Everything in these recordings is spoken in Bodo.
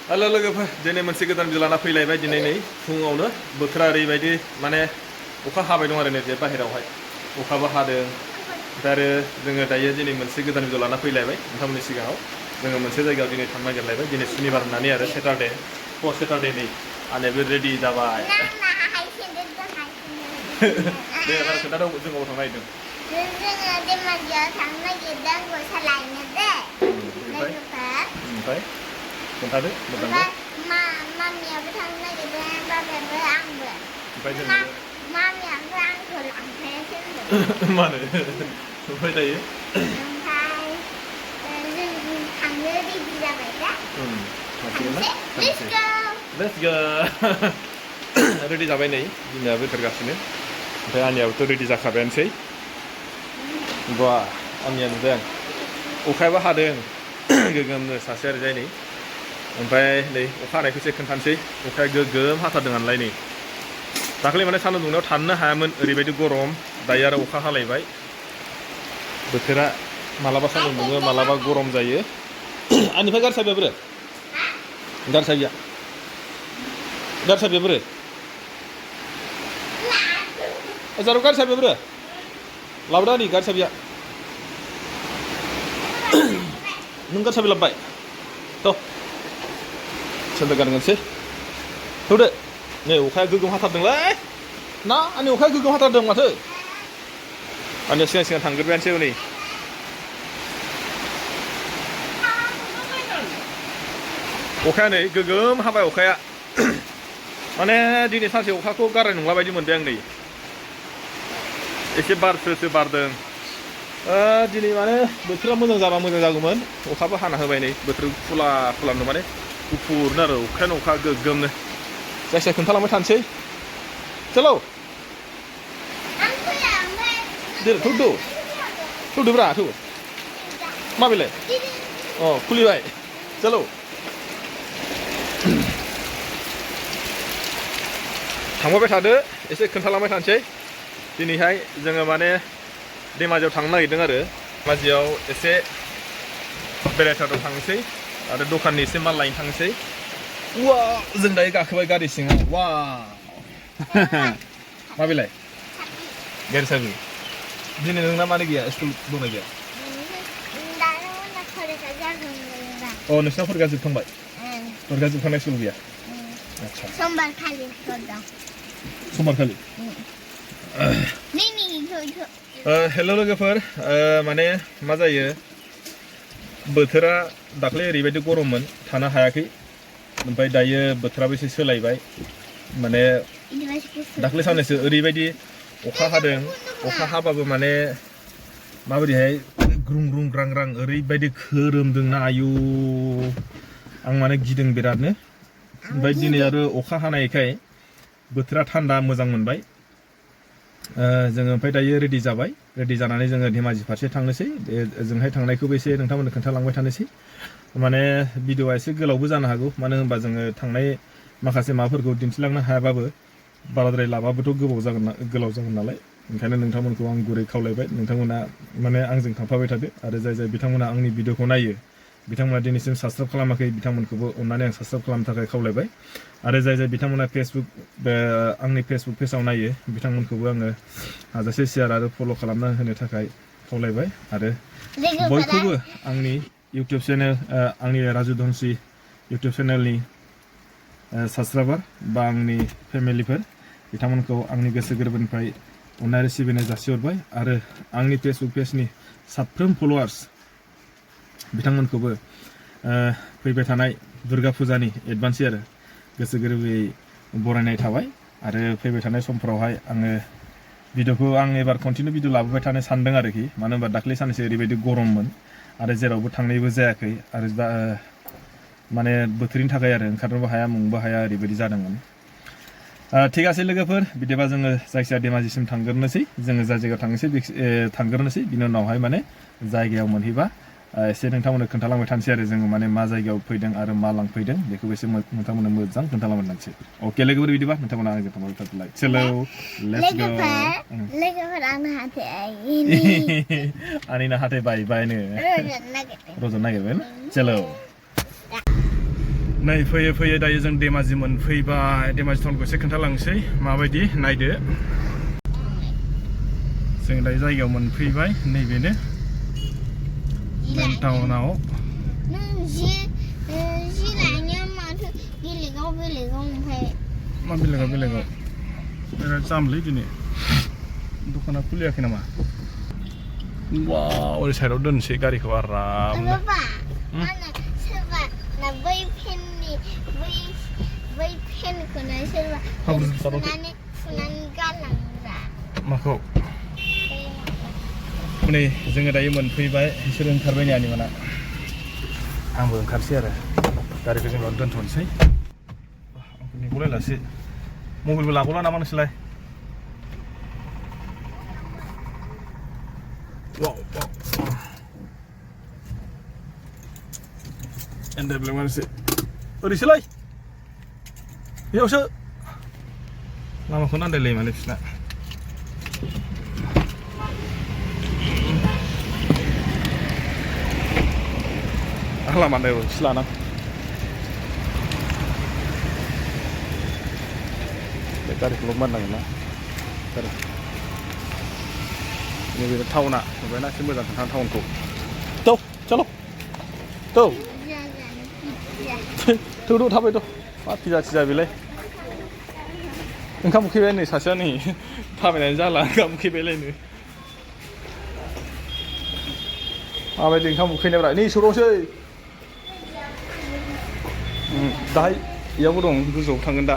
हेलो लोगोफोर दिनै मोनसे गोदान भिडिअ लाना फैलायबाय दिनै नै फुङावनो बोथोरा ओरैबायदि माने अखा हाबाय दं आरो नै बाहेरायावहाय अखाबो हादों ओमफ्राय आरो जोङो दायो दिनै मोनसे गोदान भिडिअ लाना फैलायबाय नोंथांमोननि सिगाङाव जोङो मोनसे जायगायाव दिनै थांनो नागिरलायबाय दिनै सुनिबार होननानै आरो सेटारडे सेटारडे नै आंनियाबो रेडि जाबाय दे बारा खोन्थादो जों अबाव थांनो नागिरदों जोङो धेमाजियाव थांनो नागिरदों गस्ला लायनो दे ओमफ्राय खोन्थादो मोजाङै मामियाबो थांनो नागिरदों बाबायाबो आंबो ओमफ्राय जों मामियाबो आंखौ लांफायासै होनदों मानो ओमफ्राय दायो ओमफ्राय जों थांनो रेडि जाबाय दा Let's go रेडि जाबाय नै बिमायाबो ओंखारगासिनो ओमफ्राय आंनियाबोथ' रेडि जाखाबायानोसै बा आंनिया नुदों अखायाबो हादों गोगोमनो सासे ओरैजाय नै ओमफ्राय नै अखा हानायखौसो खोन्थानोसै अखाया गोगोम हाथारदों नालाय नै दाखालि माने सान्दुं दुंनायाव थानोनो हायामोन ओरैबायदि गरम दायो आरो अखा हालायबाय बोथोरा मालाबा सान्दुं दुङो मालाबा गरम जायो आंनिफ्राय गारि साबिया बोरो गारि साबिया बोरो जारौ गारि साबिया बोरो लाबोदा नै गारि साबिया नों गारि साबि लाबोबाय थ' सेन्देल गानगोनसै थौदो नै अखाया गोगोम हाथारदोंलै ना आंनि अखाया गोगोम हाथारदों माथो आंनिया सिगां सिगां थांग्रोबायानोसै नै अखाया नै गोगोम हाबाय अखाया माने दिनै सानसे अखाखौ गारनाय नंला बायदि मोनबाय आं नै एसे बारसो बारदों दिनै माने बोथोरा मोजां जाबा मोजां जागौमोन अखाबो हाना होबाय नै बोथोर खुला खुलानो माने गुफुरनो आरो अखायानो अखा गोगोमनो जायखिया खोन्थालांबाय थानोसै चलो दे थौदोब्रा थौ माबेलाय अ खुलिबाय चलो थांबाय थादो एसे खोन्थालांबाय थानोसै दिनैहाय जोङो माने धेमाजियाव थांनो नागिरदों आरो धेमाजियाव एसे बेरायथावथाव थांनोसै आरो दखाननि एसे माल लायनो थांनोसै वा जों दायो गाखोबाय गारि सिङाव वा माबेलाय गारि साबि दिनै नोंना मानो गैया स्कुल दंना गैया अ नोंसिना फरिखा जोबखांबाय फरिखा जोबखांनाय स्कुल गैया आच्छा समबार खालि हेल' लोगोफोर माने मा जायो बोथोरा दाख्लै ओरैबायदि गरममोन थानो हायाखै ओमफ्राय दायो बोथोराबो एसे सोलायबाय माने दाख्लै साननैसो ओरैबायदि अखा हादों अखा हाबाबो माने माबोरैहाय ग्रुं ग्रुं ग्रां ग्रां ओरैबायदि खोरोमदोंना आयु आं माने गिदों बिरादनो ओमफ्राय दिनै आरो अखा हानायखाय बोथोरा थान्दा मोजां मोनबाय जोङो ओमफ्राय दायो रेडि जाबाय रेडि जानानै जोङो धेमाजि फारसे थांनोसै ओजोंहाय थांनायखौबो एसे नोंथांमोननो खोन्थालांबाय थानोसै माने भिडिअआ एसे गोलावबो जानो हागौ मानो होनबा जोङो थांनाय माखासे माबाफोरखौ दिन्थिलांनो हायाबाबो बाराद्राय लाबाबोथ' गोलाव जागोन नालाय ओंखायनो नोंथांमोनखौ आं गुरै खावलायबाय नोंथांमोना माने आंजों थांफाबाय थादो आरो जाय जाय बिथांमोना आंनि भिडिअखौ नायो बिथांमोना दिनैसिम साबस्क्राइब खालामाखै बिथांमोनखौबो अननानै आं साबस्क्राइब खालामनो थाखाय खावलायबाय आरो जाय जाय बिथांमोना आंनि फेसबुक पेजाव नायो बिथांमोनखौबो आङो हाजासे शेयार आरो फल' खालामना होनो थाखाय खावलायबाय आरो बयखौबो आंनि इउटुब चेनेल आंनि राजु धनसि इउटुब चेनेलनि साबस्क्राइबार बा आंनि फेमिलिफोर बिथांमोनखौ आंनि गोसो गोरबोनिफ्राय अननाय आरो सिबिनाय जासिहरबाय आरो आंनि फेसबुक पेजनि साफ्रोम फल'वार्स बिथांमोनखौबो फैबाय थानाय दुर्गा फुजानि एडभान्सै आरो गोसो गोरबोयै बरायनाय थाबाय आरो फैबाय थानाय समफोरावहाय आङो भिडिअखौ आं एबार कन्टिनिउ भिडिअ लाबोबाय थानो सानदों आरोखि मानो होनबा दाख्लै साननैसो ओरैबायदि गरममोन आरो जेरावबो थांनायबो जायाखै आरो माने बोथोरनि थाखाय आरो ओंखारनोबो हाया मुंबो हाया ओरैबायदि जादोंमोन ठीक आसे लोगोफोर बिदिबा जोङो जायखिया धेमाजिसिम थांग्रोनोसै जोङो जाय जायगायाव थांग्रोनोसै बिनि उनावहाय माने जायगायाव मोनहैबा एसे नोंथांमोननो खोन्थालांबाय थानोसै आरो जोङो माने मा जायगायाव फैदों आरो मा लांफैदों बेखौबो एसे नोंथांमोननो मोजां खोन्थालांबाय थानोसै अके लोगोफोर बिदिबा नोंथांमोना आंजों थांबाय थादोलाय चलो लेट्स गो लोगोफोर आंनो हाथाय आंनिनो हाथाय बायबायनो रज'नो नागिरबाय चलो नै फैयै फैयै दायो जों धेमाजि मोनफैबाय धेमाजि टाउनखौ एसे खोन्थालांसै माबायदि नायदो जों दायो जायगायाव मोनफैबाय नैबेनो मेन टाउनाव मा बेलेगाव बिराद जामलै दिनै दखाना खुलियाखै नामा वाव ओरै साइडआव दोनसै गारिखौ आरामनो माखौ नै जोङो दायो मोनफैबाय बिसोर ओंखारबाय नै आनैमोना आंबो ओंखारसै आरो गारिखौ जों दोनथ'नोसै आंखौ नेगलायलासै मबाइलबो लागौला नामा नोंसोरलाय एन्डेब्लेक मानसि ओरैसोलाय बेयावसो लामाखौनो आन्दायलायो माने बिसोरना लामा आन्दायबो एसे लानां बे गारिखौल' माननांगोन ना गारि नैबे टाउना नुबायना एसे मोजां खोन्थानो टाउनखौ थ' चलो थ' थ' थाबाय थ' मा फिजा थिजा बेलाय ओंखाम उखैबाय नै सासेया नै थाबायनानै जाला ओंखाम उखैबायलायनो माबायदि ओंखाम उखैनायब्रा नै सौदावसै दाहाय इयावबो दं गोजौआव थांगोन दा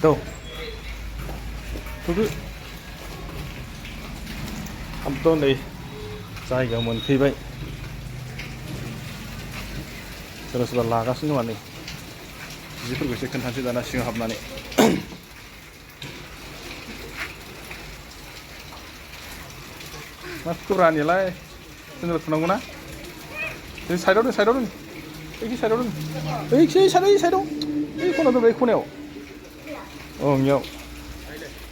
थ' हाबथ' नै जायगायाव मोनफैबाय सोरबा सोरबा लागासिनो दं नै जिफोरखौ एसे खोन्थानोसै दाना सिङाव हाबनानै मा खुरानियालाय जोंनो थुनांगौ ना जों साइडआव दोन एखि साइडआव दोन साइडआव ओइ खनायाव दोनबाय खनायाव इयाव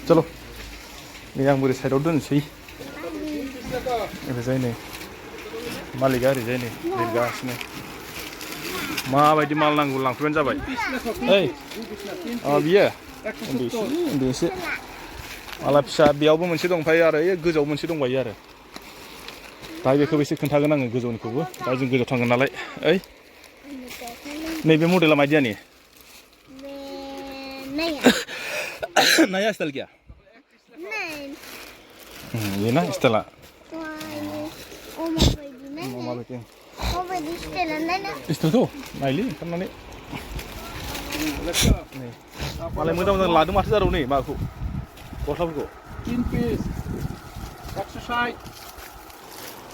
चलो नै आं बोरै साइडआव दोनसै ओरैजाय नै मालिकआ ओरैजाय नै लिरगासिनो माबायदि माल नांगौ लांफैबानो जाबाय ओइ बियो उन्दैसो माला फिसा बेयावबो मोनसे दं ओमफ्राय आरो गोजौआव मोनसे दंबायो आरो दा बेखौबो एसे खोन्थागोन आङो गोजौनिखौबो दा जों गोजौआव थांगोन नालाय ओइ नैबे मडेला मायदियानि नाया स्टाइल गैया बेना स्टाइला माबायदि स्टाइलथ' नायलै ओंखारनानै मालाय मोजां मोजां लादों माथो जारौ नै माबाखौ गस्लाफोरखौ 3 पिस 160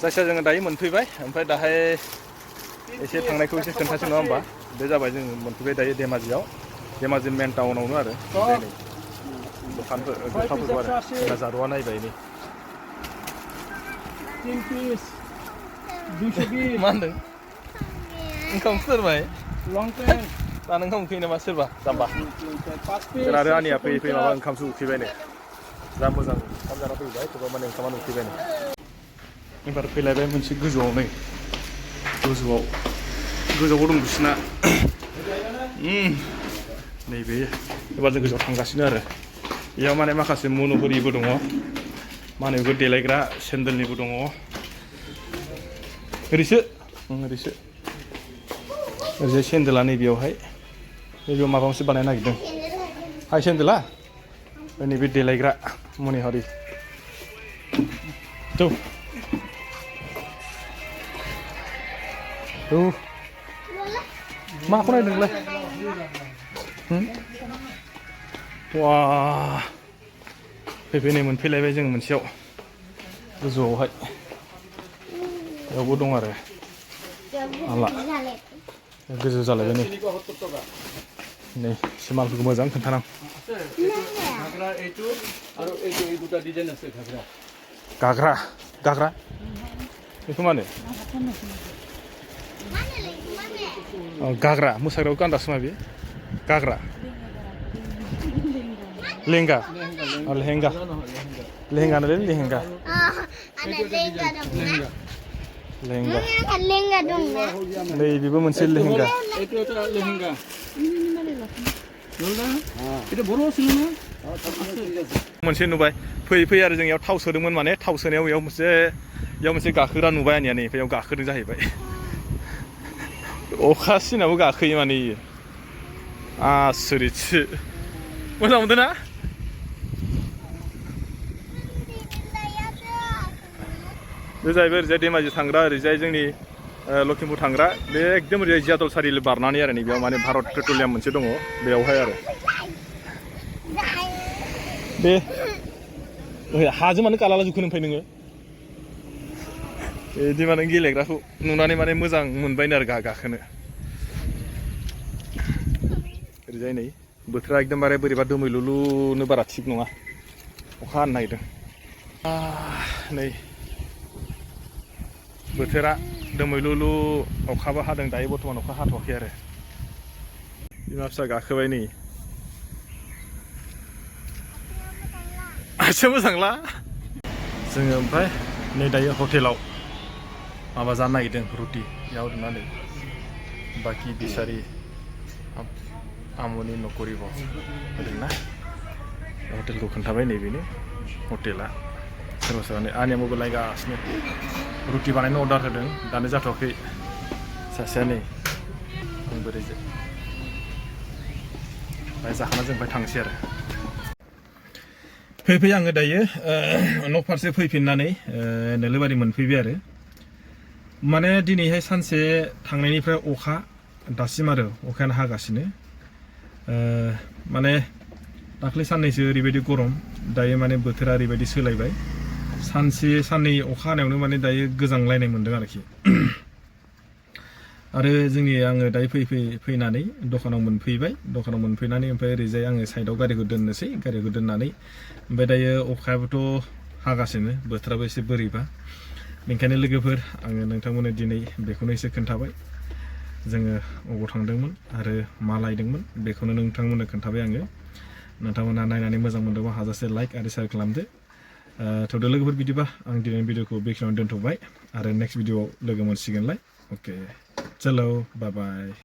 जायखिया जोङो दायो मोनफैबाय ओमफ्राय दाहाय एसे थांनायखौ एसे खोन्थासै नङा होमबा बे जाबाय जों मोनफैबाय दायो धेमाजियाव धेमाजि मेन टाउनावनो आरो नै दखानफोर गस्लाफोरखौ आरो जोंना जारौआ नायबाय नै 3 पिस 220 मा होनदों ओंखाम सोरबाय लं पेन्ट दानो ओंखाम उखैयो नामा सोरबा जाम्बा जोंना आरो आनैया फैयै फैयै माबा ओंखामसो उखैबायनो जा मोजां ओंखाम जाना फैबाय थेवबो माने ओंखामानो उखैबायनो एबार फैलायबाय मोनसे गोजौआव नै गोजौआव दं बिसिना नैबे एबार जों गोजौआव थांगासिनो आरो बेयाव माने माखासे मनुहरिबो दङ मा होनो बेखौ देलायग्रा सेन्देलनिबो दङ ओरैजाय सेन्देला नैबेयावहाय माबा मोनसे बानायनो नागिरदों हाय सेन्देला नैबे देलायग्रा मनिहारि माखौ नायदों नोंलाय वा फैबाय नै मोनफैलायबाय जों मोनसेयाव गोजौआवहाय बेयावबो दं आरो आला गोजौ जालायबाय नै एसे मालफोरखौ मोजां खोन्थानां गाग्रा बेखौ मा होनो गाग्रा मोसाग्रायाव गान्दासो मा बे गाग्रा लेहेंगा लेहेंगा लेहेंगा लेंगा दं ना नै बेबो मोनसे lehenga itu lehenga. Nolda? Itu boros ini. मोनसे नुबाय फैयै आरो जोंनियाव थाव सोदोंमोन माने थाव सोनायाव बेयाव मोनसे गाखोग्रा नुबाय आंनिया नै बेयाव गाखोदों जाहैबाय अखा सिनाबो गाखोयो माने इयो आसरितसो मोजां मोनदों ना बे जाहैबाय ओरैजाय धेमाजि थांग्रा ओरैजाय जोंनि लखिमपुर थांग्रा बे एकदम ओरैजाय जियादल सारिआलि बारनानै आरो नै बेयाव माने भारत पेट्रलियाम मोनसे दङ बेयावहाय आरो बे हाजों मानो गालाला जुखो ओमफ्राय नोङो बिदि माने गेलेग्राखौ नुनानै माने मोजां मोनबायनो आरो गाखोनो ओरैजाय नै बोथोरा एकदमबारे बोरैबा दोमैलुलुनो बारा थिग नङा अखा हानो नागिरदों नै बोथोरा दोमैलुलु अखाबो हादों दायो बर्थमान अखा हाथ'वाखै आरो बिमा फिसा गाखोबाय नै एसे मोजांला जोङो ओमफ्राय नै दायो हटेलाव माबा जानो नागिरदों रुटि बेयाव दोननानै बाखि बिसारि आमुनि न'खरिब होदोंना हटेलखौ खोन्थाबाय नैबेनो हटेला सोरबा सोरबा आंनिया मबाइल नायगासिनो रुटि बानायनो अर्डार होदों दानो जाथ'वाखै सासेया नै आं बोरैजाय ओमफ्राय जाखांना जों ओमफ्राय थांसै आरो फैयै आङो दायो न' फारसे फैफिननानै नोलोबारि मोनफैबाय आरो माने दिनैहाय सानसे थांनायनिफ्राय अखा दासिम आरो अखायानो हागासिनो माने दाख्लै साननैसो ओरैबायदि गरम दायो माने बोथोरा ओरैबायदि सोलायबाय सानसे साननै अखा हानायावनो माने दायो गोजांलायनाय मोनदों आरोखि आरो आङो दायो फैनानै दखानाव मोनफैनानै ओमफ्राय ओरैजाय आङो साइडआव गारिखौ दोननोसै गारिखौ दोननानै ओमफ्राय दायो अखायाबोथ' हागासिनो बोथोराबो एसे बोरैबा बेनिखायनो लोगोफोर आङो नोंथांमोननो दिनै बेखौनो एसे खोन्थाबाय जोङो अबाव थांदोंमोन आरो मा लायदोंमोन बेखौनो नोंथांमोननो खोन्थाबाय आङो नोंथांमोना नायनानै मोजां मोनदोंबा हाजासे लाइक आरो शेयार खालामदो थ'दो लोगोफोर बिदिबा आं दिनैनि भिडिअखौ बेखिनियावनो दोनथ'बाय आरो नेक्स्ट भिडिअआव लोगो मोनसिगोनलाय अके चलो बाय बाय